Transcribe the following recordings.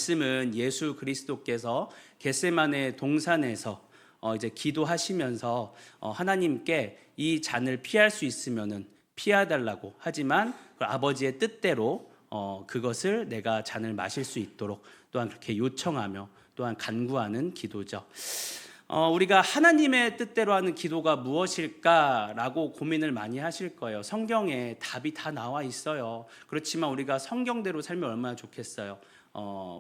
말씀은 예수 그리스도께서 겟세마네 동산에서 이제 기도하시면서 하나님께 이 잔을 피할 수 있으면은 피하달라고 하지만 그 아버지의 뜻대로 그것을 내가 잔을 마실 수 있도록 또한 그렇게 요청하며 또한 간구하는 기도죠. 우리가 하나님의 뜻대로 하는 기도가 무엇일까라고 고민을 많이 하실 거예요. 성경에 답이 다 나와 있어요. 그렇지만 우리가 성경대로 살면 얼마나 좋겠어요.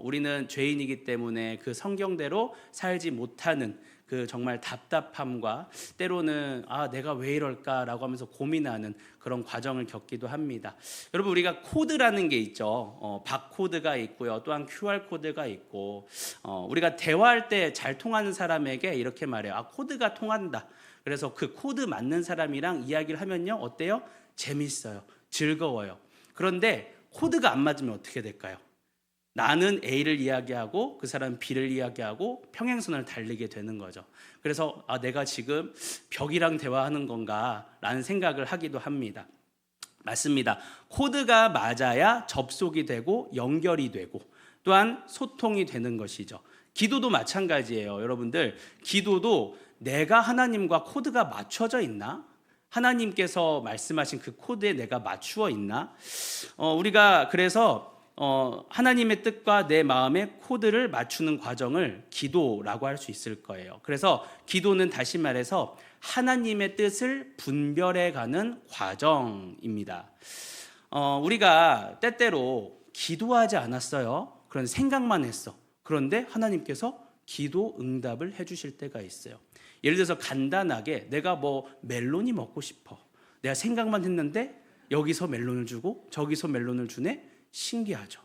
우리는 죄인이기 때문에 그 성경대로 살지 못하는 그 정말 답답함과 때로는 내가 왜 이럴까라고 하면서 고민하는 그런 과정을 겪기도 합니다. 여러분, 우리가 코드라는 게 있죠. 바코드가 있고요. 또한 QR코드가 있고 우리가 대화할 때 잘 통하는 사람에게 이렇게 말해요. 코드가 통한다. 그래서 그 코드 맞는 사람이랑 이야기를 하면요. 어때요? 재밌어요. 즐거워요. 그런데 코드가 안 맞으면 어떻게 될까요? 나는 A를 이야기하고 그 사람은 B를 이야기하고 평행선을 달리게 되는 거죠. 그래서 내가 지금 벽이랑 대화하는 건가 라는 생각을 하기도 합니다. 맞습니다. 코드가 맞아야 접속이 되고 연결이 되고 또한 소통이 되는 것이죠. 기도도 마찬가지예요. 여러분들, 기도도 내가 하나님과 코드가 맞춰져 있나? 하나님께서 말씀하신 그 코드에 내가 맞추어 있나? 우리가 그래서 하나님의 뜻과 내 마음의 코드를 맞추는 과정을 기도라고 할 수 있을 거예요. 그래서 기도는 다시 말해서 하나님의 뜻을 분별해가는 과정입니다. 우리가 때때로 기도하지 않았어요. 그런 생각만 했어. 그런데 하나님께서 기도 응답을 해주실 때가 있어요. 예를 들어서 간단하게 내가 멜론이 먹고 싶어. 내가 생각만 했는데 여기서 멜론을 주고 저기서 멜론을 주네. 신기하죠.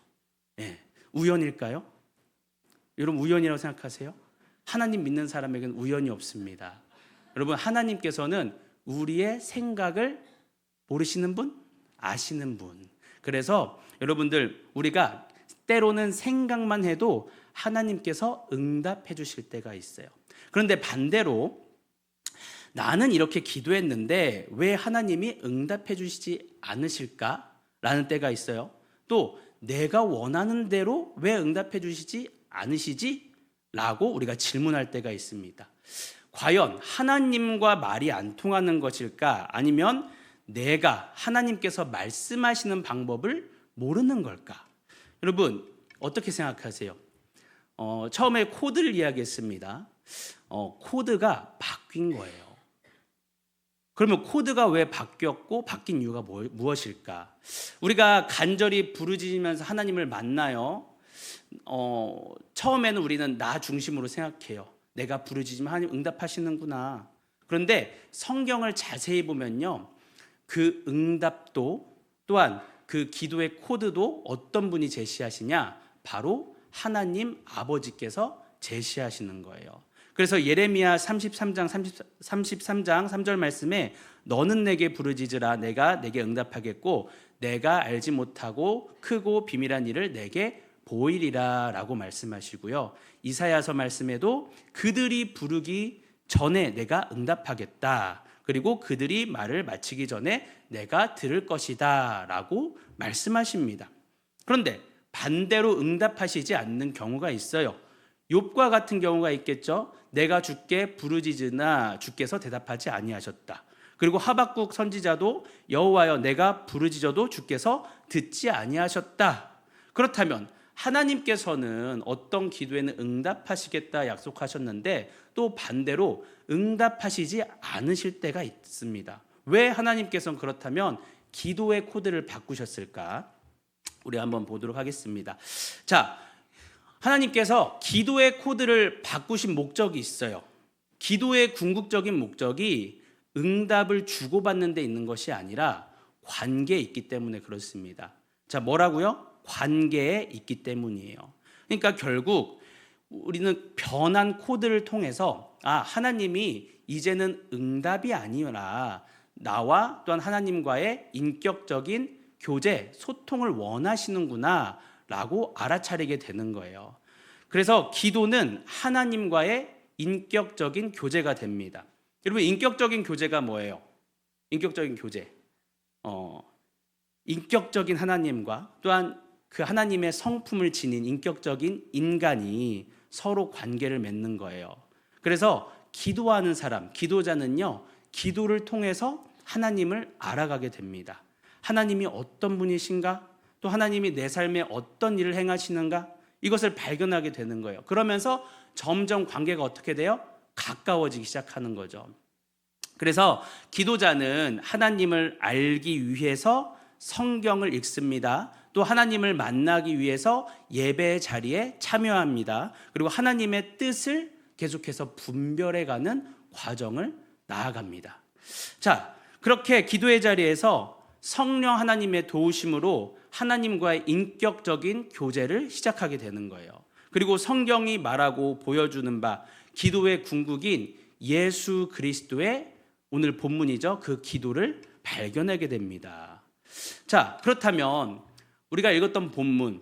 우연일까요? 여러분, 우연이라고 생각하세요? 하나님 믿는 사람에게는 우연이 없습니다. 여러분, 하나님께서는 우리의 생각을 모르시는 분, 아시는 분. 그래서 여러분들, 우리가 때로는 생각만 해도 하나님께서 응답해 주실 때가 있어요. 그런데 반대로 나는 이렇게 기도했는데 왜 하나님이 응답해 주시지 않으실까라는 때가 있어요. 또 내가 원하는 대로 왜 응답해 주시지 않으시지? 라고 우리가 질문할 때가 있습니다. 과연 하나님과 말이 안 통하는 것일까? 아니면 내가 하나님께서 말씀하시는 방법을 모르는 걸까? 여러분, 어떻게 생각하세요? 처음에 코드를 이야기했습니다. 코드가 바뀐 거예요. 그러면 코드가 왜 바뀌었고 바뀐 이유가 무엇일까? 우리가 간절히 부르짖으면서 하나님을 만나요. 처음에는 우리는 나 중심으로 생각해요. 내가 부르짖으면 하나님 응답하시는구나. 그런데 성경을 자세히 보면요, 그 응답도 또한 그 기도의 코드도 어떤 분이 제시하시냐? 바로 하나님 아버지께서 제시하시는 거예요. 그래서 예레미야 33장 3절 말씀에 너는 내게 부르짖으라 내가 내게 응답하겠고 내가 알지 못하고 크고 비밀한 일을 내게 보이리라 라고 말씀하시고요. 이사야서 말씀에도 그들이 부르기 전에 내가 응답하겠다. 그리고 그들이 말을 마치기 전에 내가 들을 것이다 라고 말씀하십니다. 그런데 반대로 응답하시지 않는 경우가 있어요. 욥과 같은 경우가 있겠죠. 내가 주께 부르짖으나 주께서 대답하지 아니하셨다. 그리고 하박국 선지자도 여호와여 내가 부르짖어도 주께서 듣지 아니하셨다. 그렇다면 하나님께서는 어떤 기도에는 응답하시겠다 약속하셨는데 또 반대로 응답하시지 않으실 때가 있습니다. 왜 하나님께서는 그렇다면 기도의 코드를 바꾸셨을까? 우리 한번 보도록 하겠습니다. 자, 하나님께서 기도의 코드를 바꾸신 목적이 있어요. 기도의 궁극적인 목적이 응답을 주고받는 데 있는 것이 아니라 관계에 있기 때문에 그렇습니다. 자, 뭐라고요? 관계에 있기 때문이에요. 그러니까 결국 우리는 변한 코드를 통해서 하나님이 이제는 응답이 아니라 나와 또한 하나님과의 인격적인 교제, 소통을 원하시는구나 라고 알아차리게 되는 거예요. 그래서 기도는 하나님과의 인격적인 교제가 됩니다. 여러분, 인격적인 교제가 뭐예요? 인격적인 교제. 인격적인 하나님과 또한 그 하나님의 성품을 지닌 인격적인 인간이 서로 관계를 맺는 거예요. 그래서 기도하는 사람, 기도자는요, 기도를 통해서 하나님을 알아가게 됩니다. 하나님이 어떤 분이신가? 또 하나님이 내 삶에 어떤 일을 행하시는가? 이것을 발견하게 되는 거예요. 그러면서 점점 관계가 어떻게 돼요? 가까워지기 시작하는 거죠. 그래서 기도자는 하나님을 알기 위해서 성경을 읽습니다. 또 하나님을 만나기 위해서 예배의 자리에 참여합니다. 그리고 하나님의 뜻을 계속해서 분별해가는 과정을 나아갑니다. 자, 그렇게 기도의 자리에서 성령 하나님의 도우심으로 하나님과의 인격적인 교제를 시작하게 되는 거예요. 그리고 성경이 말하고 보여주는 바 기도의 궁극인 예수 그리스도의 오늘 본문이죠. 그 기도를 발견하게 됩니다. 자, 그렇다면 우리가 읽었던 본문,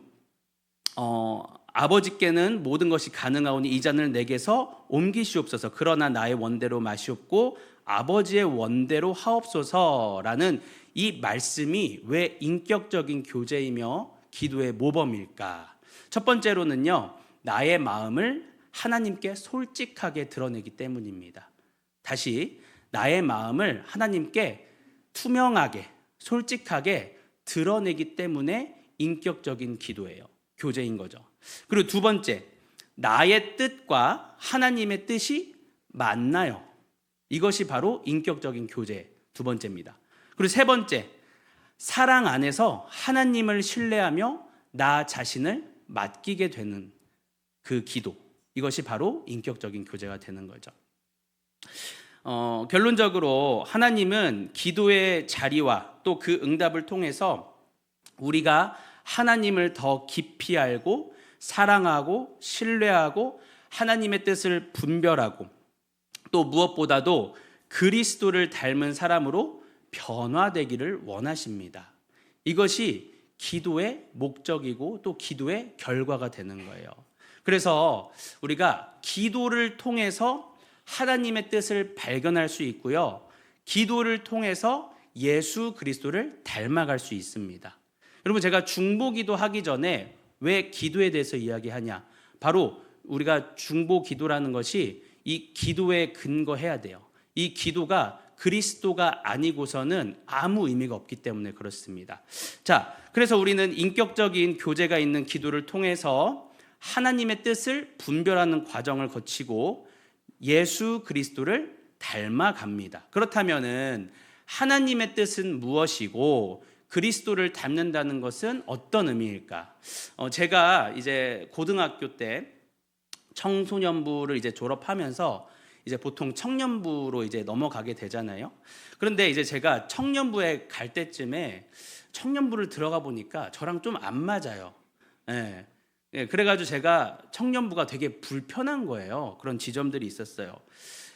아버지께는 모든 것이 가능하오니 이 잔을 내게서 옮기시옵소서. 그러나 나의 원대로 마시옵고 아버지의 원대로 하옵소서라는 이 말씀이 왜 인격적인 교제이며 기도의 모범일까? 첫 번째로는요, 나의 마음을 하나님께 솔직하게 드러내기 때문입니다. 다시, 나의 마음을 하나님께 투명하게, 솔직하게 드러내기 때문에 인격적인 기도예요. 교제인 거죠. 그리고 두 번째, 나의 뜻과 하나님의 뜻이 맞나요? 이것이 바로 인격적인 교제 두 번째입니다. 그리고 세 번째, 사랑 안에서 하나님을 신뢰하며 나 자신을 맡기게 되는 그 기도. 이것이 바로 인격적인 교제가 되는 거죠. 결론적으로 하나님은 기도의 자리와 또 그 응답을 통해서 우리가 하나님을 더 깊이 알고 사랑하고 신뢰하고 하나님의 뜻을 분별하고 또 무엇보다도 그리스도를 닮은 사람으로 변화되기를 원하십니다. 이것이 기도의 목적이고 또 기도의 결과가 되는 거예요. 그래서 우리가 기도를 통해서 하나님의 뜻을 발견할 수 있고요. 기도를 통해서 예수 그리스도를 닮아갈 수 있습니다. 여러분, 제가 중보기도 하기 전에 왜 기도에 대해서 이야기하냐? 바로 우리가 중보기도라는 것이 이 기도에 근거해야 돼요. 이 기도가 그리스도가 아니고서는 아무 의미가 없기 때문에 그렇습니다. 자, 그래서 우리는 인격적인 교제가 있는 기도를 통해서 하나님의 뜻을 분별하는 과정을 거치고 예수 그리스도를 닮아갑니다. 그렇다면은 하나님의 뜻은 무엇이고 그리스도를 닮는다는 것은 어떤 의미일까? 제가 이제 고등학교 때 청소년부를 이제 졸업하면서 이제 보통 청년부로 이제 넘어가게 되잖아요. 그런데 이제 제가 청년부에 갈 때쯤에 청년부를 들어가 보니까 저랑 좀 안 맞아요. 예. 예, 그래가지고 제가 청년부가 되게 불편한 거예요. 그런 지점들이 있었어요.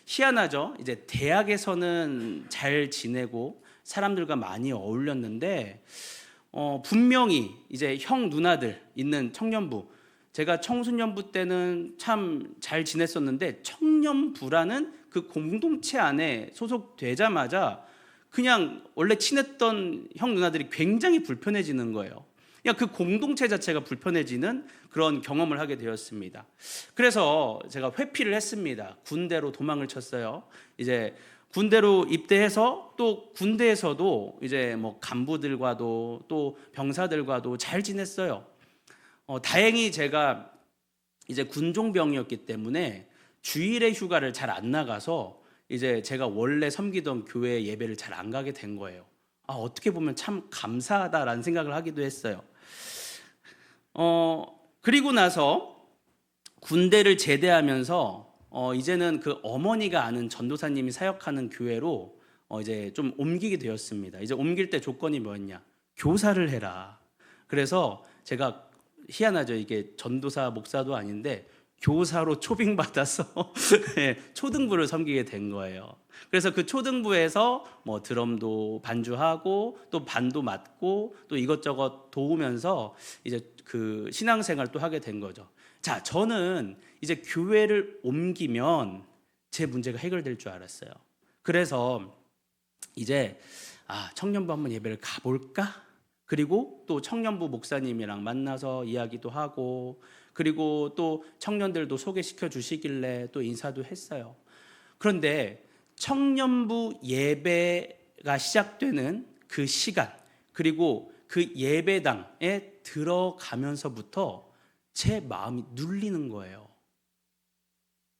희한하죠. 이제 대학에서는 잘 지내고 사람들과 많이 어울렸는데 분명히 이제 형 누나들 있는 청년부, 제가 청소년부 때는 참 잘 지냈었는데 청년부라는 그 공동체 안에 소속되자마자 그냥 원래 친했던 형 누나들이 굉장히 불편해지는 거예요. 그냥 그 공동체 자체가 불편해지는 그런 경험을 하게 되었습니다. 그래서 제가 회피를 했습니다. 군대로 도망을 쳤어요. 이제 군대로 입대해서 또 군대에서도 이제 뭐 간부들과도 또 병사들과도 잘 지냈어요. 다행히 제가 이제 군종병이었기 때문에 주일에 휴가를 잘 안 나가서 이제 제가 원래 섬기던 교회 예배를 잘 안 가게 된 거예요. 어떻게 보면 참 감사하다라는 생각을 하기도 했어요. 그리고 나서 군대를 제대하면서 이제는 그 어머니가 아는 전도사님이 사역하는 교회로 이제 좀 옮기게 되었습니다. 이제 옮길 때 조건이 뭐였냐? 교사를 해라. 그래서 제가 희한하죠. 이게 전도사 목사도 아닌데 교사로 초빙받아서 초등부를 섬기게 된 거예요. 그래서 그 초등부에서 뭐 드럼도 반주하고 또 반도 맡고 또 이것저것 도우면서 이제 그 신앙생활 또 하게 된 거죠. 자, 저는 이제 교회를 옮기면 제 문제가 해결될 줄 알았어요. 그래서 이제 청년부 한번 예배를 가볼까? 그리고 또 청년부 목사님이랑 만나서 이야기도 하고, 그리고 또 청년들도 소개시켜 주시길래 또 인사도 했어요. 그런데 청년부 예배가 시작되는 그 시간, 그리고 그 예배당에 들어가면서부터 제 마음이 눌리는 거예요.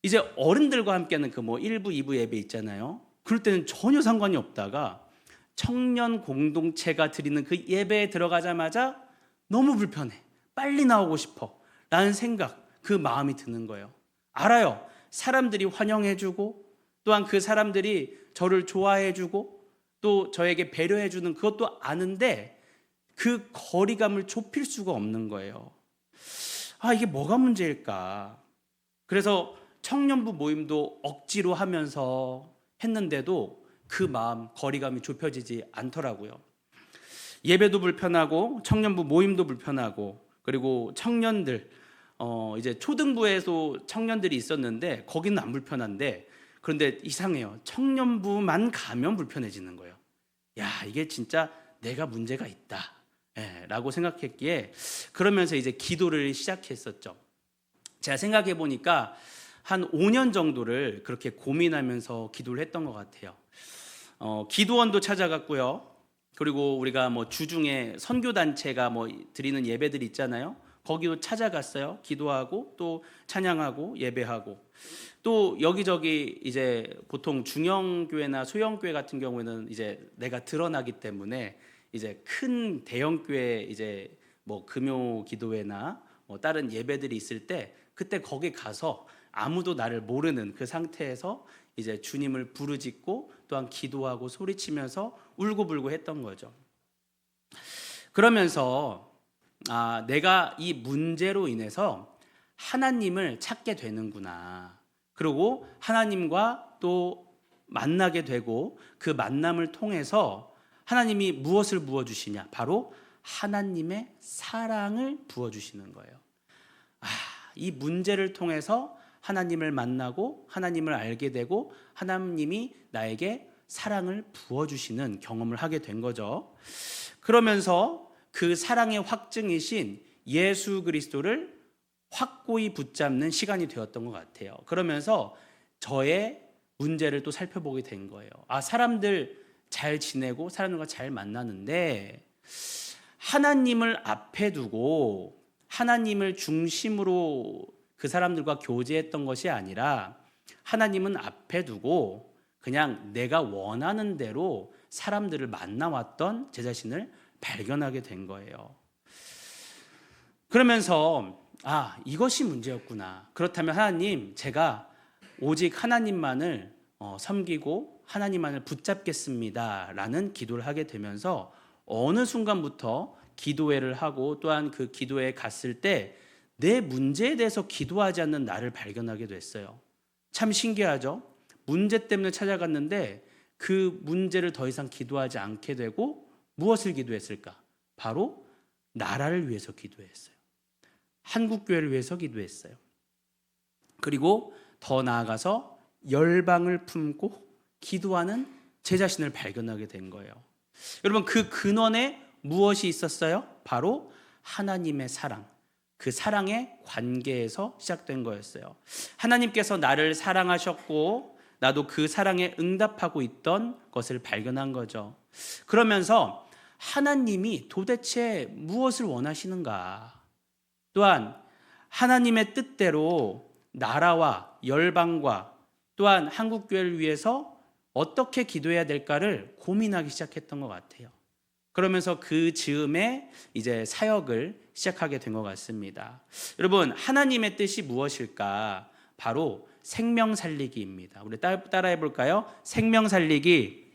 이제 어른들과 함께하는 그 1부, 2부 예배 있잖아요. 그럴 때는 전혀 상관이 없다가 청년 공동체가 드리는 그 예배에 들어가자마자 너무 불편해. 빨리 나오고 싶어. 라는 생각, 그 마음이 드는 거예요. 알아요. 사람들이 환영해주고, 또한 그 사람들이 저를 좋아해주고, 또 저에게 배려해주는 그것도 아는데 그 거리감을 좁힐 수가 없는 거예요. 이게 뭐가 문제일까? 그래서 청년부 모임도 억지로 하면서 했는데도 그 마음, 거리감이 좁혀지지 않더라고요. 예배도 불편하고 청년부 모임도 불편하고, 그리고 청년들 이제 초등부에도 청년들이 있었는데 거기는 안 불편한데, 그런데 이상해요. 청년부만 가면 불편해지는 거예요. 야, 이게 진짜 내가 문제가 있다 라고 생각했기에, 그러면서 이제 기도를 시작했었죠. 제가 생각해 보니까 한 5년 정도를 그렇게 고민하면서 기도를 했던 것 같아요. 기도원도 찾아갔고요. 그리고 우리가 주중에 선교단체가 드리는 예배들이 있잖아요. 거기도 찾아갔어요. 기도하고 또 찬양하고 예배하고, 또 여기저기 이제 보통 중형교회나 소형교회 같은 경우에는 이제 내가 드러나기 때문에 이제 큰 대형교회 이제 금요 기도회나 다른 예배들이 있을 때, 그때 거기 가서 아무도 나를 모르는 그 상태에서 이제 주님을 부르짖고 또한 기도하고 소리치면서 울고불고 했던 거죠. 그러면서 내가 이 문제로 인해서 하나님을 찾게 되는구나. 그리고 하나님과 또 만나게 되고, 그 만남을 통해서 하나님이 무엇을 부어주시냐? 바로 하나님의 사랑을 부어주시는 거예요. 이 문제를 통해서 하나님을 만나고 하나님을 알게 되고 하나님이 나에게 사랑을 부어주시는 경험을 하게 된 거죠. 그러면서 그 사랑의 확증이신 예수 그리스도를 확고히 붙잡는 시간이 되었던 것 같아요. 그러면서 저의 문제를 또 살펴보게 된 거예요. 사람들 잘 지내고 사람들과 잘 만나는데 하나님을 앞에 두고 하나님을 중심으로 그 사람들과 교제했던 것이 아니라, 하나님은 앞에 두고 그냥 내가 원하는 대로 사람들을 만나왔던 제 자신을 발견하게 된 거예요. 그러면서 이것이 문제였구나. 그렇다면 하나님, 제가 오직 하나님만을 섬기고 하나님만을 붙잡겠습니다 라는 기도를 하게 되면서, 어느 순간부터 기도회를 하고 또한 그 기도회에 갔을 때 내 문제에 대해서 기도하지 않는 나를 발견하게 됐어요. 참 신기하죠? 문제 때문에 찾아갔는데 그 문제를 더 이상 기도하지 않게 되고, 무엇을 기도했을까? 바로 나라를 위해서 기도했어요. 한국교회를 위해서 기도했어요. 그리고 더 나아가서 열방을 품고 기도하는 제 자신을 발견하게 된 거예요. 여러분, 그 근원에 무엇이 있었어요? 바로 하나님의 사랑, 그 사랑의 관계에서 시작된 거였어요. 하나님께서 나를 사랑하셨고 나도 그 사랑에 응답하고 있던 것을 발견한 거죠. 그러면서 하나님이 도대체 무엇을 원하시는가? 또한 하나님의 뜻대로 나라와 열방과 또한 한국교회를 위해서 어떻게 기도해야 될까를 고민하기 시작했던 것 같아요. 그러면서 그 즈음에 이제 사역을 시작하게 된 것 같습니다. 여러분, 하나님의 뜻이 무엇일까? 바로 생명 살리기입니다. 우리 따라해 볼까요? 생명 살리기.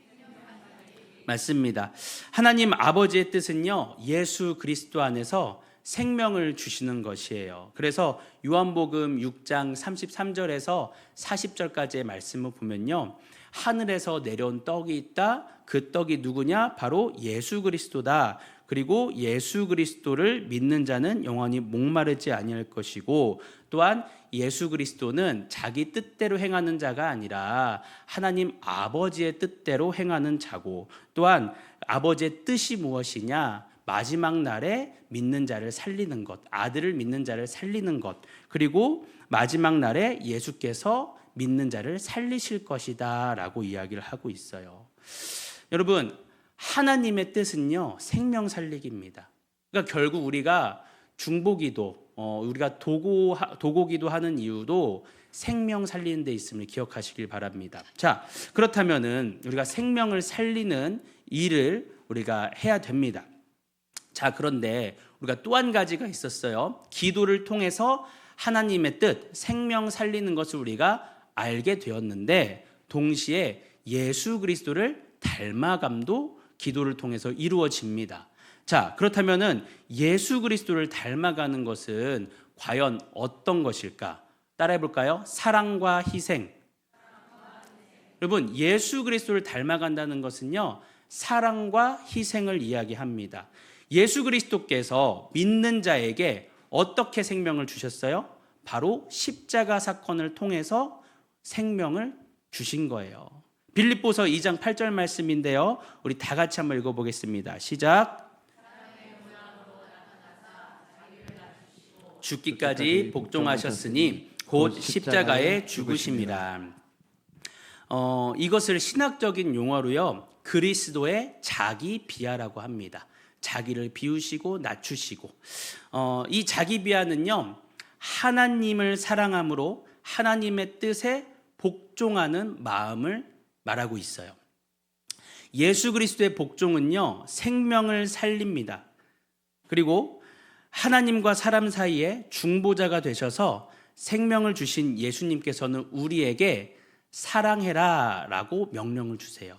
맞습니다. 하나님 아버지의 뜻은요, 예수 그리스도 안에서 생명을 주시는 것이에요. 그래서 요한복음 6장 33절에서 40절까지의 말씀을 보면요, 하늘에서 내려온 떡이 있다. 그 떡이 누구냐? 바로 예수 그리스도다. 그리고 예수 그리스도를 믿는 자는 영원히 목마르지 아니할 것이고, 또한 예수 그리스도는 자기 뜻대로 행하는 자가 아니라 하나님 아버지의 뜻대로 행하는 자고, 또한 아버지의 뜻이 무엇이냐? 마지막 날에 믿는 자를 살리는 것, 아들을 믿는 자를 살리는 것, 그리고 마지막 날에 예수께서 믿는 자를 살리실 것이다 라고 이야기를 하고 있어요. 여러분, 하나님의 뜻은요, 생명 살리기입니다. 그러니까 결국 우리가 중보기도, 우리가 도고기도 하는 이유도 생명 살리는 데 있음을 기억하시길 바랍니다. 자, 그렇다면은 우리가 생명을 살리는 일을 우리가 해야 됩니다. 자, 그런데 우리가 또 한 가지가 있었어요. 기도를 통해서 하나님의 뜻, 생명 살리는 것을 우리가 알게 되었는데, 동시에 예수 그리스도를 닮아감도 기도를 통해서 이루어집니다. 자, 그렇다면은 예수 그리스도를 닮아가는 것은 과연 어떤 것일까? 따라해 볼까요? 사랑과 희생. 여러분, 예수 그리스도를 닮아간다는 것은요, 사랑과 희생을 이야기합니다. 예수 그리스도께서 믿는 자에게 어떻게 생명을 주셨어요? 바로 십자가 사건을 통해서 생명을 주신 거예요. 빌립보서 2장 8절 말씀인데요, 우리 다 같이 한번 읽어보겠습니다. 시작. 죽기까지 복종하셨으니 곧 십자가에 죽으심이라. 이것을 신학적인 용어로요, 그리스도의 자기 비하라고 합니다. 자기를 비우시고 낮추시고, 이 자기 비하는요, 하나님을 사랑함으로 하나님의 뜻에 복종하는 마음을 말하고 있어요. 예수 그리스도의 복종은요, 생명을 살립니다. 그리고 하나님과 사람 사이에 중보자가 되셔서 생명을 주신 예수님께서는 우리에게 사랑해라 라고 명령을 주세요.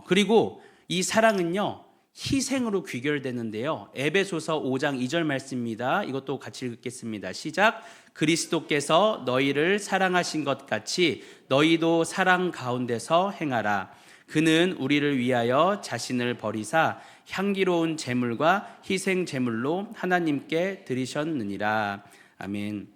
그리고 이 사랑은요, 희생으로 귀결되는데요, 에베소서 5장 2절 말씀입니다. 이것도 같이 읽겠습니다. 시작. 그리스도께서 너희를 사랑하신 것 같이 너희도 사랑 가운데서 행하라. 그는 우리를 위하여 자신을 버리사 향기로운 제물과 희생 제물로 하나님께 드리셨느니라. 아멘.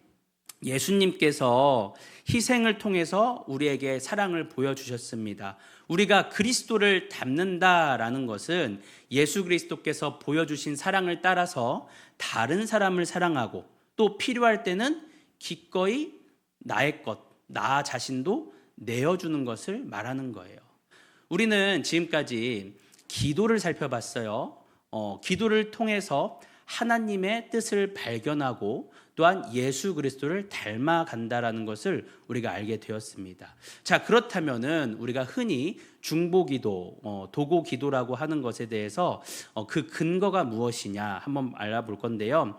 예수님께서 희생을 통해서 우리에게 사랑을 보여주셨습니다. 우리가 그리스도를 닮는다라는 것은 예수 그리스도께서 보여주신 사랑을 따라서 다른 사람을 사랑하고, 또 필요할 때는 기꺼이 나의 것, 나 자신도 내어주는 것을 말하는 거예요. 우리는 지금까지 기도를 살펴봤어요. 기도를 통해서 하나님의 뜻을 발견하고 또한 예수 그리스도를 닮아간다라는 것을 우리가 알게 되었습니다. 자, 그렇다면은 우리가 흔히 중보기도, 도고기도라고 하는 것에 대해서 그 근거가 무엇이냐 한번 알아볼 건데요.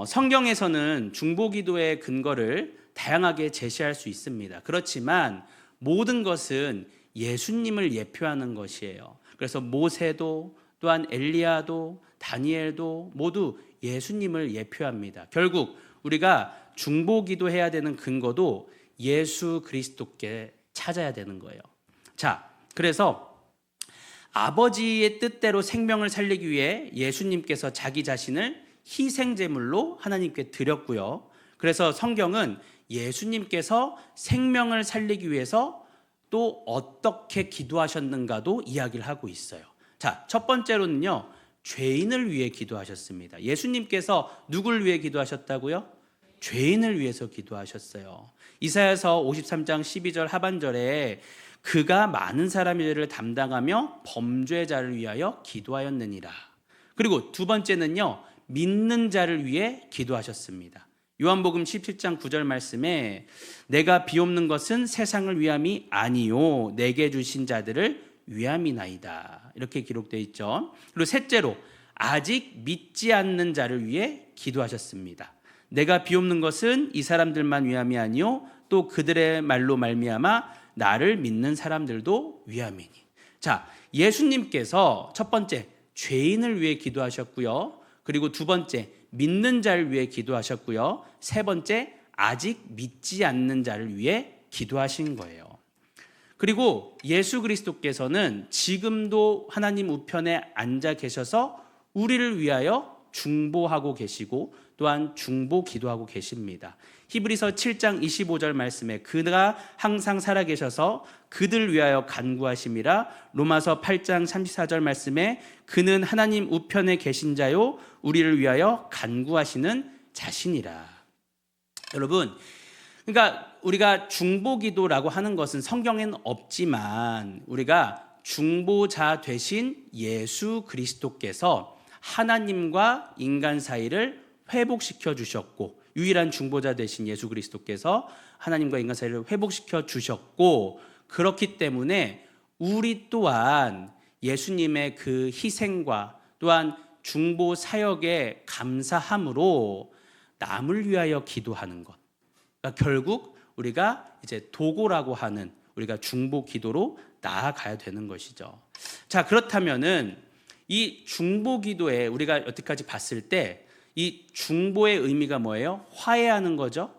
성경에서는 중보기도의 근거를 다양하게 제시할 수 있습니다. 그렇지만 모든 것은 예수님을 예표하는 것이에요. 그래서 모세도, 또한 엘리야도, 다니엘도 모두 예수님을 예표합니다. 결국 우리가 중보기도 해야 되는 근거도 예수 그리스도께 찾아야 되는 거예요. 자, 그래서 아버지의 뜻대로 생명을 살리기 위해 예수님께서 자기 자신을 희생제물로 하나님께 드렸고요. 그래서 성경은 예수님께서 생명을 살리기 위해서 또 어떻게 기도하셨는가도 이야기를 하고 있어요. 자, 첫 번째로는요, 죄인을 위해 기도하셨습니다. 예수님께서 누굴 위해 기도하셨다고요? 죄인을 위해서 기도하셨어요. 이사야서 53장 12절 하반절에 그가 많은 사람의 죄를 담당하며 범죄자를 위하여 기도하였느니라. 그리고 두 번째는요, 믿는 자를 위해 기도하셨습니다. 요한복음 17장 9절 말씀에 내가 비옵는 것은 세상을 위함이 아니요 내게 주신 자들을 위함이나이다. 이렇게 기록되어 있죠. 그리고 셋째로 아직 믿지 않는 자를 위해 기도하셨습니다. 내가 비옵는 것은 이 사람들만 위함이 아니요 또 그들의 말로 말미암아 나를 믿는 사람들도 위함이니. 자, 예수님께서 첫 번째 죄인을 위해 기도하셨고요. 그리고 두 번째 믿는 자를 위해 기도하셨고요. 세 번째 아직 믿지 않는 자를 위해 기도하신 거예요. 그리고 예수 그리스도께서는 지금도 하나님 우편에 앉아 계셔서 우리를 위하여 중보하고 계시고 또한 중보 기도하고 계십니다. 히브리서 7장 25절 말씀에 그가 항상 살아계셔서 그들 위하여 간구하심이라. 로마서 8장 34절 말씀에 그는 하나님 우편에 계신 자요 우리를 위하여 간구하시는 자신이라. 여러분, 그러니까 우리가 중보기도라고 하는 것은 성경에는 없지만 우리가 중보자 되신 예수 그리스도께서 하나님과 인간 사이를 회복시켜 주셨고, 유일한 중보자 되신 예수 그리스도께서 하나님과 인간 사이를 회복시켜 주셨고, 그렇기 때문에 우리 또한 예수님의 그 희생과 또한 중보 사역에 감사함으로 남을 위하여 기도하는 것, 그러니까 결국 우리가 이제 도고라고 하는 우리가 중보 기도로 나아가야 되는 것이죠. 자, 그렇다면은 이 중보 기도에 우리가 여태까지 봤을 때 이 중보의 의미가 뭐예요? 화해하는 거죠.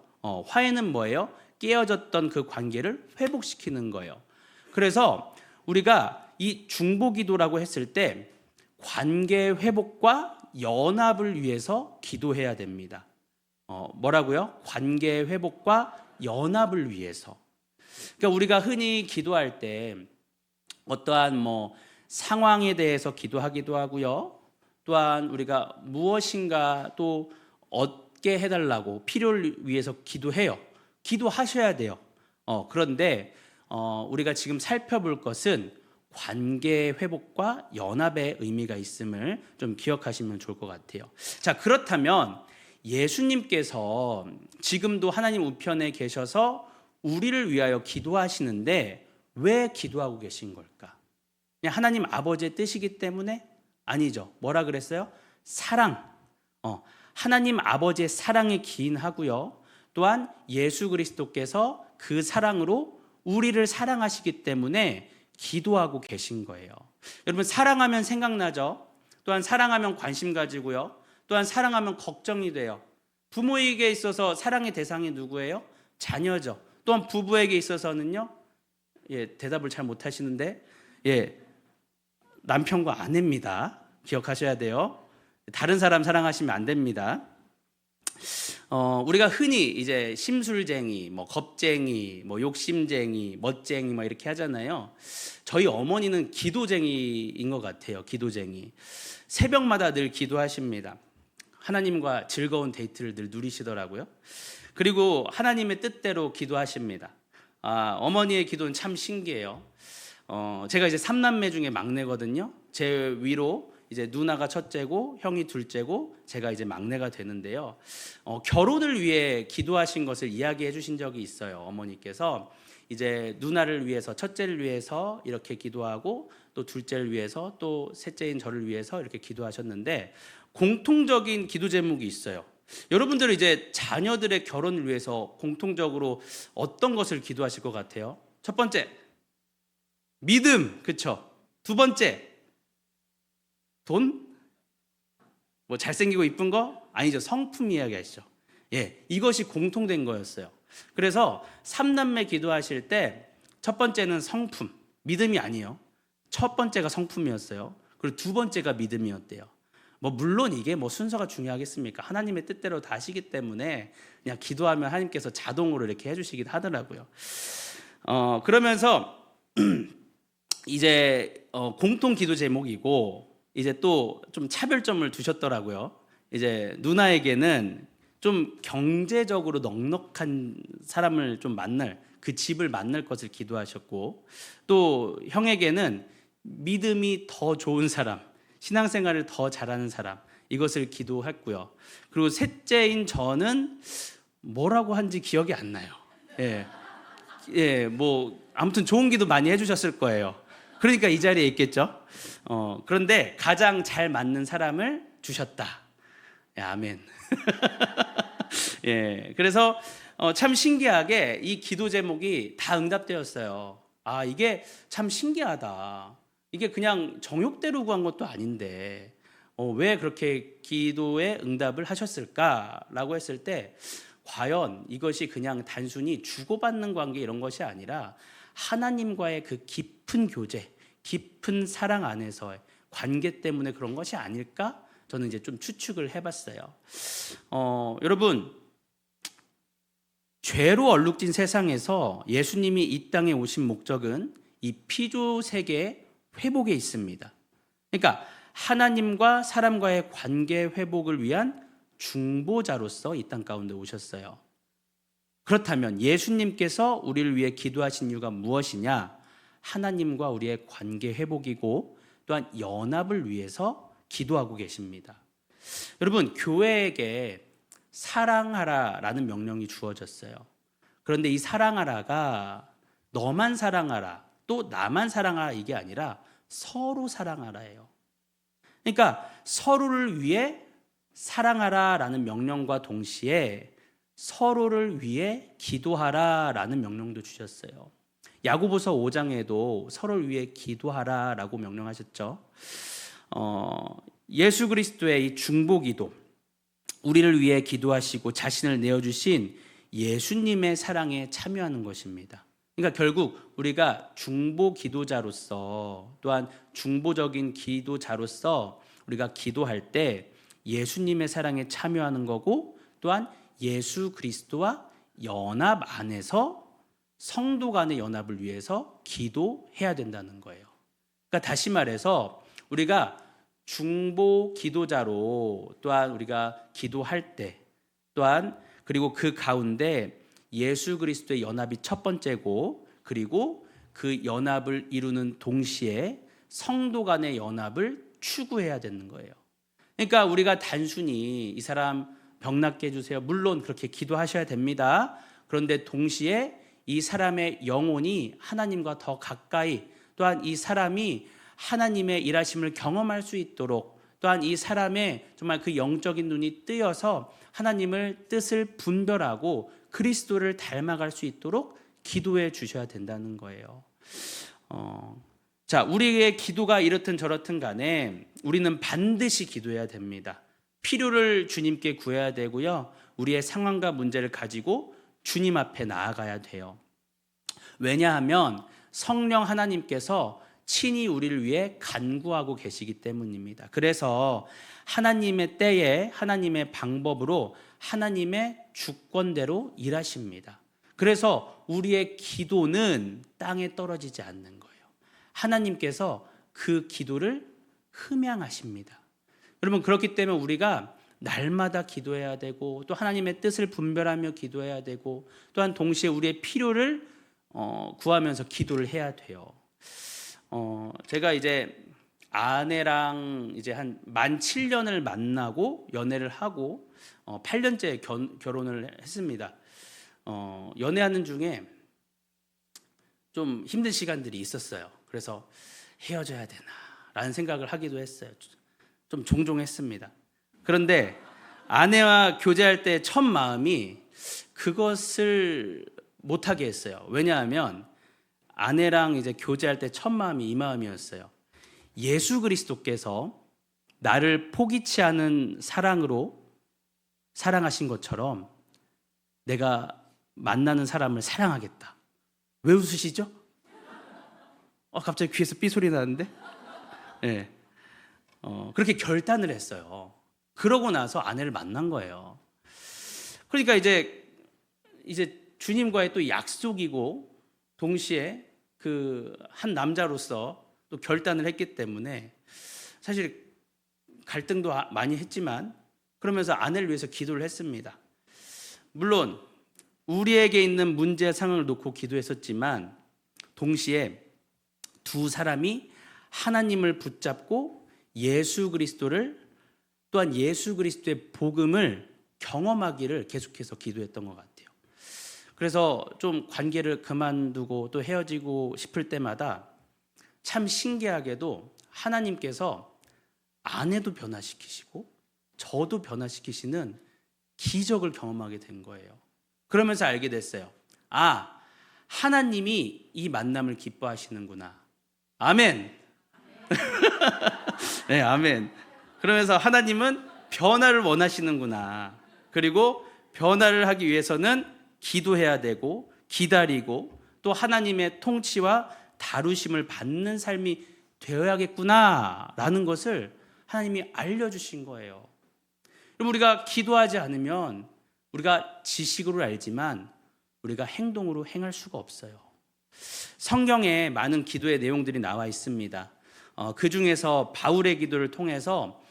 화해는 뭐예요? 깨어졌던 그 관계를 회복시키는 거예요. 그래서 우리가 이 중보 기도라고 했을 때 관계 회복과 연합을 위해서 기도해야 됩니다. 뭐라고요? 관계 회복과 연합을 위해서. 그러니까 우리가 흔히 기도할 때 어떠한 상황에 대해서 기도하기도 하고요. 또한 우리가 무엇인가 또 얻게 해달라고 필요를 위해서 기도해요. 기도하셔야 돼요. 그런데 우리가 지금 살펴볼 것은 관계 회복과 연합의 의미가 있음을 좀 기억하시면 좋을 것 같아요. 자, 그렇다면 예수님께서 지금도 하나님 우편에 계셔서 우리를 위하여 기도하시는데 왜 기도하고 계신 걸까? 그냥 하나님 아버지의 뜻이기 때문에? 아니죠. 뭐라 그랬어요? 사랑. 하나님 아버지의 사랑에 기인하고요. 또한 예수 그리스도께서 그 사랑으로 우리를 사랑하시기 때문에 기도하고 계신 거예요. 여러분, 사랑하면 생각나죠? 또한 사랑하면 관심 가지고요. 또한 사랑하면 걱정이 돼요. 부모에게 있어서 사랑의 대상이 누구예요? 자녀죠. 또한 부부에게 있어서는요. 대답을 잘 못하시는데 남편과 아내입니다. 기억하셔야 돼요. 다른 사람 사랑하시면 안 됩니다. 우리가 흔히 이제 심술쟁이, 겁쟁이, 욕심쟁이, 멋쟁이 이렇게 하잖아요. 저희 어머니는 기도쟁이인 것 같아요. 기도쟁이. 새벽마다 늘 기도하십니다. 하나님과 즐거운 데이트를 늘 누리시더라고요. 그리고 하나님의 뜻대로 기도하십니다. 어머니의 기도는 참 신기해요. 제가 이제 3남매 중에 막내거든요. 제 위로 이제 누나가 첫째고 형이 둘째고 제가 이제 막내가 되는데요. 결혼을 위해 기도하신 것을 이야기해 주신 적이 있어요. 어머니께서 이제 누나를 위해서, 첫째를 위해서 이렇게 기도하고 또 둘째를 위해서 또 셋째인 저를 위해서 이렇게 기도하셨는데 공통적인 기도 제목이 있어요. 여러분들은 이제 자녀들의 결혼을 위해서 공통적으로 어떤 것을 기도하실 것 같아요? 첫 번째, 믿음, 그쵸? 두 번째, 돈? 잘생기고 이쁜 거? 아니죠. 성품 이야기 하시죠. 이것이 공통된 거였어요. 그래서 3남매 기도하실 때 첫 번째는 성품, 믿음이 아니에요. 첫 번째가 성품이었어요. 그리고 두 번째가 믿음이었대요. 물론 이게 순서가 중요하겠습니까? 하나님의 뜻대로 다 하시기 때문에 그냥 기도하면 하나님께서 자동으로 이렇게 해주시긴 하더라고요. 그러면서 이제 공통 기도 제목이고 이제 또 좀 차별점을 두셨더라고요. 이제 누나에게는 좀 경제적으로 넉넉한 사람을 좀 만날, 그 집을 만날 것을 기도하셨고, 또 형에게는 믿음이 더 좋은 사람, 신앙생활을 더 잘하는 사람, 이것을 기도했고요. 그리고 셋째인 저는 뭐라고 한지 기억이 안 나요. 아무튼 좋은 기도 많이 해주셨을 거예요. 그러니까 이 자리에 있겠죠. 그런데 가장 잘 맞는 사람을 주셨다. 아멘. 그래서 참 신기하게 이 기도 제목이 다 응답되었어요. 이게 참 신기하다. 이게 그냥 정욕대로 구한 것도 아닌데 왜 그렇게 기도에 응답을 하셨을까라고 했을 때 과연 이것이 그냥 단순히 주고받는 관계 이런 것이 아니라 하나님과의 그 깊은 교제, 깊은 사랑 안에서의 관계 때문에 그런 것이 아닐까? 저는 이제 좀 추측을 해봤어요. 여러분, 죄로 얼룩진 세상에서 예수님이 이 땅에 오신 목적은 이 피조 세계의 회복에 있습니다. 그러니까 하나님과 사람과의 관계 회복을 위한 중보자로서 이 땅 가운데 오셨어요. 그렇다면 예수님께서 우리를 위해 기도하신 이유가 무엇이냐? 하나님과 우리의 관계 회복이고 또한 연합을 위해서 기도하고 계십니다. 여러분, 교회에게 사랑하라라는 명령이 주어졌어요. 그런데 이 사랑하라가 너만 사랑하라, 또 나만 사랑하라 이게 아니라 서로 사랑하라예요. 그러니까 서로를 위해 사랑하라라는 명령과 동시에 서로를 위해 기도하라라는 명령도 주셨어요. 야고보서 5장에도 서로를 위해 기도하라라고 명령하셨죠. 예수 그리스도의 이 중보기도, 우리를 위해 기도하시고 자신을 내어주신 예수님의 사랑에 참여하는 것입니다. 그러니까 결국 우리가 중보 기도자로서, 또한 중보적인 기도자로서 우리가 기도할 때 예수님의 사랑에 참여하는 거고, 또한 예수 그리스도와 연합 안에서 성도 간의 연합을 위해서 기도해야 된다는 거예요. 그러니까 다시 말해서 우리가 중보 기도자로 또한 우리가 기도할 때, 또한 그리고 그 가운데 예수 그리스도의 연합이 첫 번째고, 그리고 그 연합을 이루는 동시에 성도 간의 연합을 추구해야 되는 거예요. 그러니까 우리가 단순히 이 사람 병 낫게 해주세요, 물론 그렇게 기도하셔야 됩니다. 그런데 동시에 이 사람의 영혼이 하나님과 더 가까이, 또한 이 사람이 하나님의 일하심을 경험할 수 있도록, 또한 이 사람의 정말 그 영적인 눈이 뜨여서 하나님을 뜻을 분별하고 그리스도를 닮아갈 수 있도록 기도해 주셔야 된다는 거예요. 자, 우리의 기도가 이렇든 저렇든 간에 우리는 반드시 기도해야 됩니다. 필요를 주님께 구해야 되고요, 우리의 상황과 문제를 가지고 주님 앞에 나아가야 돼요. 왜냐하면 성령 하나님께서 친히 우리를 위해 간구하고 계시기 때문입니다. 그래서 하나님의 때에 하나님의 방법으로 하나님의 주권대로 일하십니다. 그래서 우리의 기도는 땅에 떨어지지 않는 거예요. 하나님께서 그 기도를 흠양하십니다. 여러분, 그렇기 때문에 우리가 날마다 기도해야 되고, 또 하나님의 뜻을 분별하며 기도해야 되고, 또한 동시에 우리의 필요를 구하면서 기도를 해야 돼요. 제가 이제 아내랑 이제 한 만 7년을 만나고 연애를 하고 8년째 결혼을 했습니다. 연애하는 중에 좀 힘든 시간들이 있었어요. 그래서 헤어져야 되나 라는 생각을 하기도 했어요. 좀 종종 했습니다. 그런데 아내와 교제할 때 첫 마음이 그것을 못하게 했어요. 왜냐하면 아내랑 이제 교제할 때 첫 마음이 이 마음이었어요. 예수 그리스도께서 나를 포기치 않은 사랑으로 사랑하신 것처럼 내가 만나는 사람을 사랑하겠다. 왜 웃으시죠? 갑자기 귀에서 삐소리 나는데? 네. 그렇게 결단을 했어요. 그러고 나서 아내를 만난 거예요. 그러니까 이제 주님과의 또 약속이고, 동시에 그 한 남자로서 또 결단을 했기 때문에 사실 갈등도 많이 했지만, 그러면서 아내를 위해서 기도를 했습니다. 물론 우리에게 있는 문제 상황을 놓고 기도했었지만, 동시에 두 사람이 하나님을 붙잡고 예수 그리스도를, 또한 예수 그리스도의 복음을 경험하기를 계속해서 기도했던 것 같아요. 그래서 좀 관계를 그만두고 또 헤어지고 싶을 때마다 참 신기하게도 하나님께서 아내도 변화시키시고 저도 변화시키시는 기적을 경험하게 된 거예요. 그러면서 알게 됐어요. 하나님이 이 만남을 기뻐하시는구나. 아멘. 네, 아멘. 그러면서 하나님은 변화를 원하시는구나. 그리고 변화를 하기 위해서는 기도해야 되고, 기다리고, 또 하나님의 통치와 다루심을 받는 삶이 되어야겠구나 라는 것을 하나님이 알려주신 거예요. 그럼 우리가 기도하지 않으면 우리가 지식으로 알지만 우리가 행동으로 행할 수가 없어요. 성경에 많은 기도의 내용들이 나와 있습니다. 그 중에서 바울의 기도를 통해서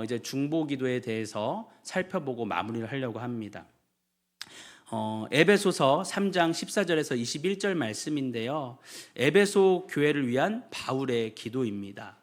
이제 중보 기도에 대해서 살펴보고 마무리를 하려고 합니다. 에베소서 3장 14절에서 21절 말씀인데요. 에베소 교회를 위한 바울의 기도입니다.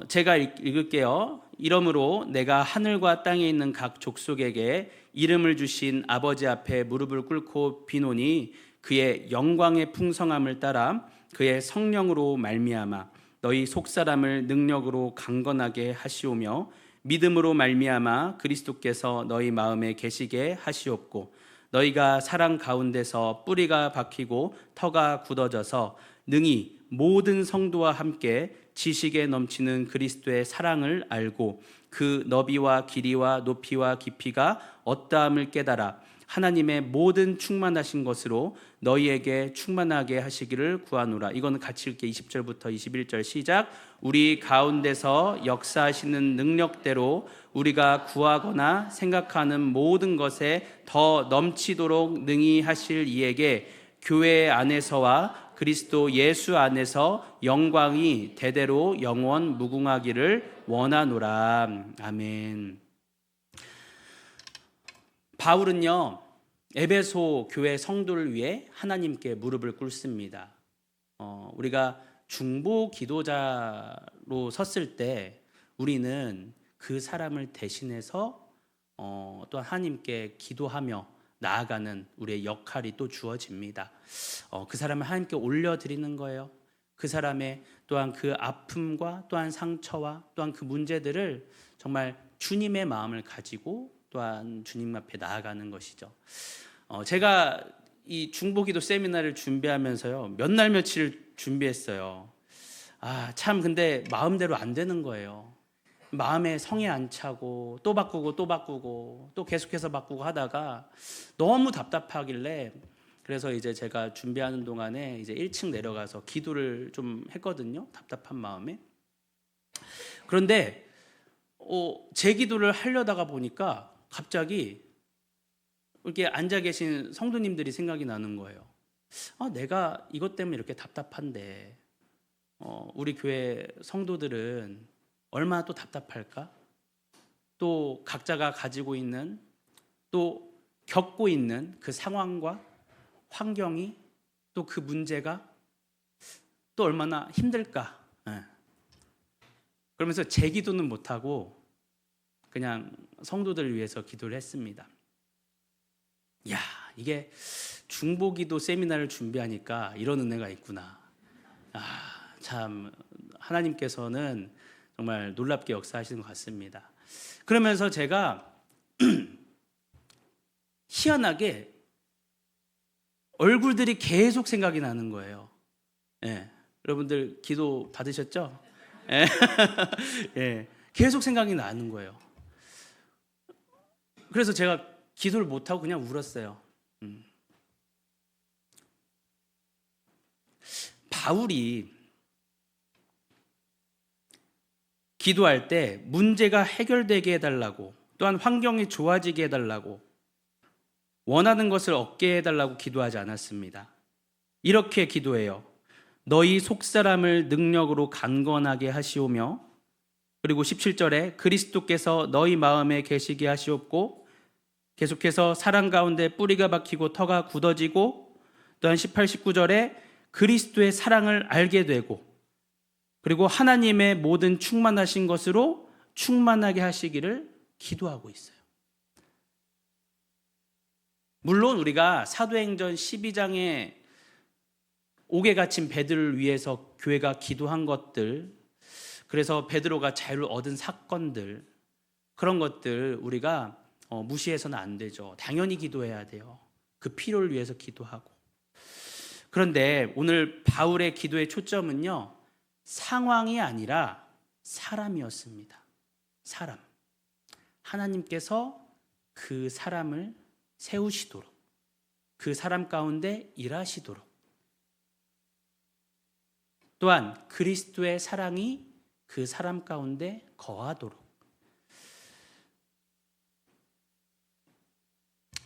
제가 읽을게요. 이러므로 내가 하늘과 땅에 있는 각 족속에게 이름을 주신 아버지 앞에 무릎을 꿇고 비노니 그의 영광의 풍성함을 따라 그의 성령으로 말미암아 너희 속사람을 능력으로 강건하게 하시오며 믿음으로 말미암아 그리스도께서 너희 마음에 계시게 하시옵고 너희가 사랑 가운데서 뿌리가 박히고 터가 굳어져서 능히 모든 성도와 함께 지식에 넘치는 그리스도의 사랑을 알고 그 너비와 길이와 높이와 깊이가 어떠함을 깨달아 하나님의 모든 충만하신 것으로 너희에게 충만하게 하시기를 구하노라. 이거는 같이 읽게 20절부터 21절 시작. 우리 가운데서 역사하시는 능력대로 우리가 구하거나 생각하는 모든 것에 더 넘치도록 능히 하실 이에게 교회 안에서와 그리스도 예수 안에서 영광이 대대로 영원 무궁하기를 원하노라. 아멘. 바울은요, 에베소 교회 성도를 위해 하나님께 무릎을 꿇습니다. 우리가 중보 기도자로 섰을 때 우리는 그 사람을 대신해서 또 하나님께 기도하며 나아가는 우리의 역할이 또 주어집니다. 그 사람을 하나님께 올려드리는 거예요. 그 사람의 또한 그 아픔과 또한 상처와 또한 그 문제들을 정말 주님의 마음을 가지고 또한 주님 앞에 나아가는 것이죠. 제가 이 중보기도 세미나를 준비하면서요, 몇 날 며칠 준비했어요. 참 근데 마음대로 안 되는 거예요. 마음에 성에 안 차고 또 바꾸고 또 계속해서 바꾸고 하다가 너무 답답하길래 그래서 이제 제가 준비하는 동안에 이제 1층 내려가서 기도를 좀 했거든요. 답답한 마음에. 그런데 제 기도를 하려다가 보니까 갑자기 이렇게 앉아 계신 성도님들이 생각이 나는 거예요. 내가 이것 때문에 이렇게 답답한데 우리 교회 성도들은 얼마나 또 답답할까? 또 각자가 가지고 있는 또 겪고 있는 그 상황과 환경이 또 그 문제가 또 얼마나 힘들까? 그러면서 제 기도는 못하고 그냥 성도들을 위해서 기도를 했습니다. 이게 중보기도 세미나를 준비하니까 이런 은혜가 있구나. 참 하나님께서는 정말 놀랍게 역사하시는 것 같습니다. 그러면서 제가 희한하게 얼굴들이 계속 생각이 나는 거예요. 여러분들 기도 받으셨죠? 계속 생각이 나는 거예요. 그래서 제가 기도를 못하고 그냥 울었어요. 바울이 기도할 때 문제가 해결되게 해달라고 또한 환경이 좋아지게 해달라고 원하는 것을 얻게 해달라고 기도하지 않았습니다. 이렇게 기도해요. 너희 속사람을 능력으로 강건하게 하시오며 그리고 17절에 그리스도께서 너희 마음에 계시게 하시옵고 계속해서 사랑 가운데 뿌리가 박히고 터가 굳어지고 또한 18, 19절에 그리스도의 사랑을 알게 되고 그리고 하나님의 모든 충만하신 것으로 충만하게 하시기를 기도하고 있어요. 물론 우리가 사도행전 12장에 옥에 갇힌 베드로를 위해서 교회가 기도한 것들, 그래서 베드로가 자유를 얻은 사건들, 그런 것들 우리가 무시해서는 안 되죠. 당연히 기도해야 돼요. 그 필요를 위해서 기도하고. 그런데 오늘 바울의 기도의 초점은요, 상황이 아니라 사람이었습니다. 사람. 하나님께서 그 사람을 세우시도록, 그 사람 가운데 일하시도록, 또한 그리스도의 사랑이 그 사람 가운데 거하도록.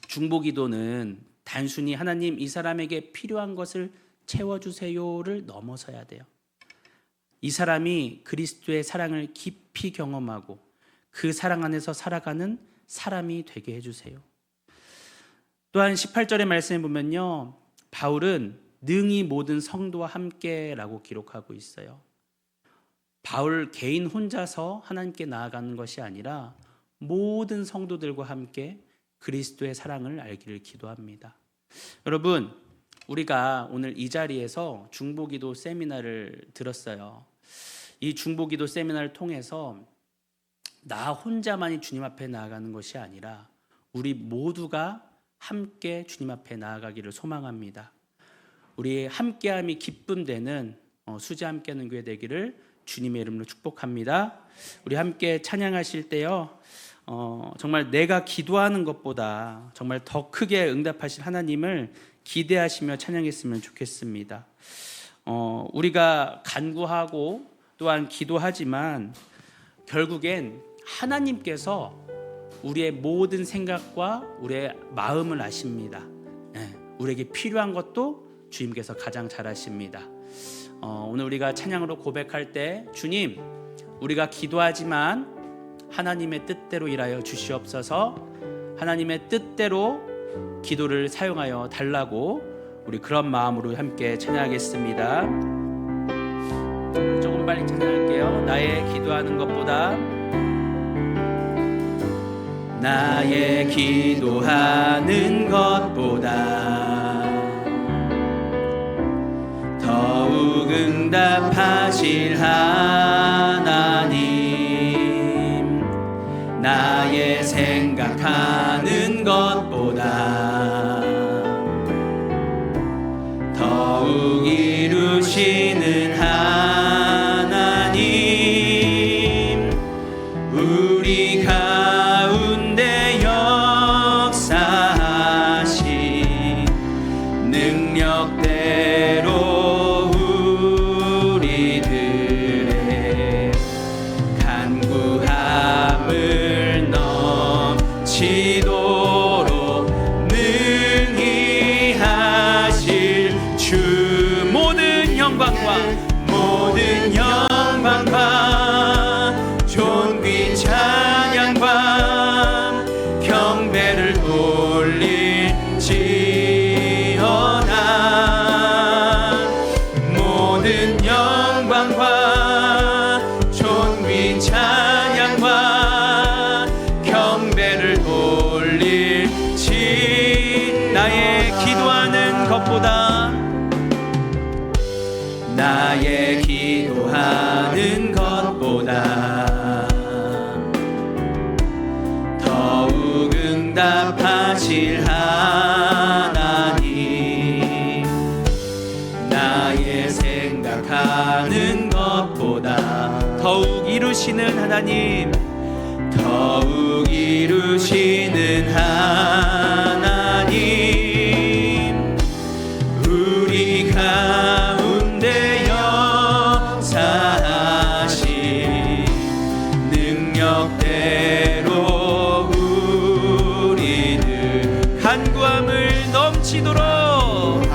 중보기도는 단순히 하나님 이 사람에게 필요한 것을 채워주세요를 넘어서야 돼요. 이 사람이 그리스도의 사랑을 깊이 경험하고 그 사랑 안에서 살아가는 사람이 되게 해주세요. 또한 18절의 말씀에 보면요, 바울은 능히 모든 성도와 함께라고 기록하고 있어요. 바울 개인 혼자서 하나님께 나아가는 것이 아니라 모든 성도들과 함께 그리스도의 사랑을 알기를 기도합니다. 여러분, 우리가 오늘 이 자리에서 중보기도 세미나를 들었어요. 이 중보기도 세미나를 통해서 나 혼자만이 주님 앞에 나아가는 것이 아니라 우리 모두가 함께 주님 앞에 나아가기를 소망합니다. 우리 함께함이 기쁨되는 수지 함께하는 교회 되기를 주님의 이름으로 축복합니다. 우리 함께 찬양하실 때요, 정말 내가 기도하는 것보다 정말 더 크게 응답하실 하나님을 기대하시며 찬양했으면 좋겠습니다. 우리가 간구하고 또한 기도하지만 결국엔 하나님께서 우리의 모든 생각과 우리의 마음을 아십니다. 우리에게 필요한 것도 주님께서 가장 잘 아십니다. 오늘 우리가 찬양으로 고백할 때, 주님, 우리가 기도하지만 하나님의 뜻대로 일하여 주시옵소서, 하나님의 뜻대로 기도를 사용하여 달라고 우리 그런 마음으로 함께 찬양하겠습니다. 조금 빨리 찬양할게요. 나의 기도하는 것보다, 나의 기도하는 것보다 더욱 응답하실 하나님, 나의 생각하는 것보다 더욱 이루시는 하나님, 우리 가운데 역사하신 능력대로 우리들의 간구함을 넘치도록 능히 하실 주, 모든 영광과 존귀 찬양과 경배를 돌릴지어다. 모든 영광과 존귀 찬양과 경배를 돌릴지. 나의 기도하는 것보다, 나의 기도하는 것보다 더욱 응답하실 하나님, 나의 생각하는 것보다 더욱 이루시는 하나님, 더욱 이루시는 하나님, 우리 가운데 역사하신 능력대로 우리들 간구함을 넘치도록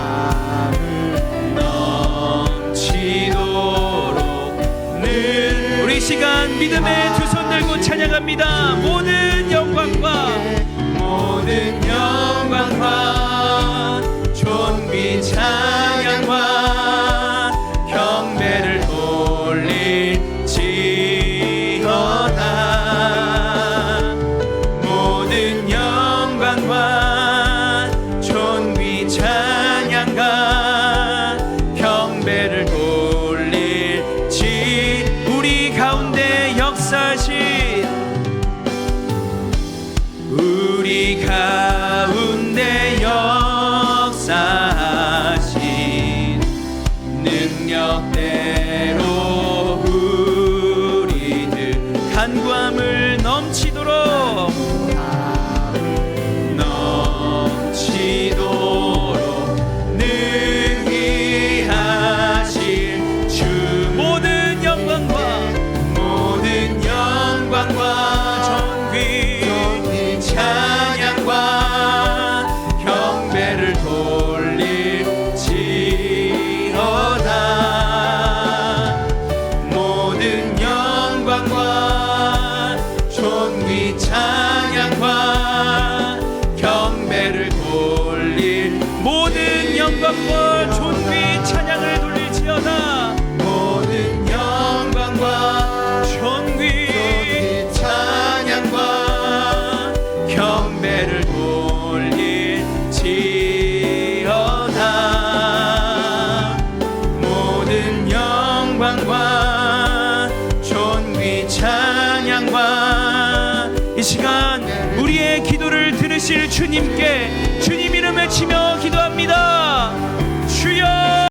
늘 우리 시간 믿음의 두 손 들고 찬양합니다. 모든 영광과 존귀 찬양과 경배를 돌릴지어다. 모든 영광과 존귀 찬양과 경배를 돌릴지. 우리 가운데 역사하신, 우리 가운데 영광과 존귀 찬양을 돌릴지어다. 모든 영광과 존귀 찬양과 경배를 돌릴지어다. 모든 영광과 존귀 찬양과 이 시간 우리의 기도를 들으실 주님께 주님 이름 외치며 기도합니다. 주여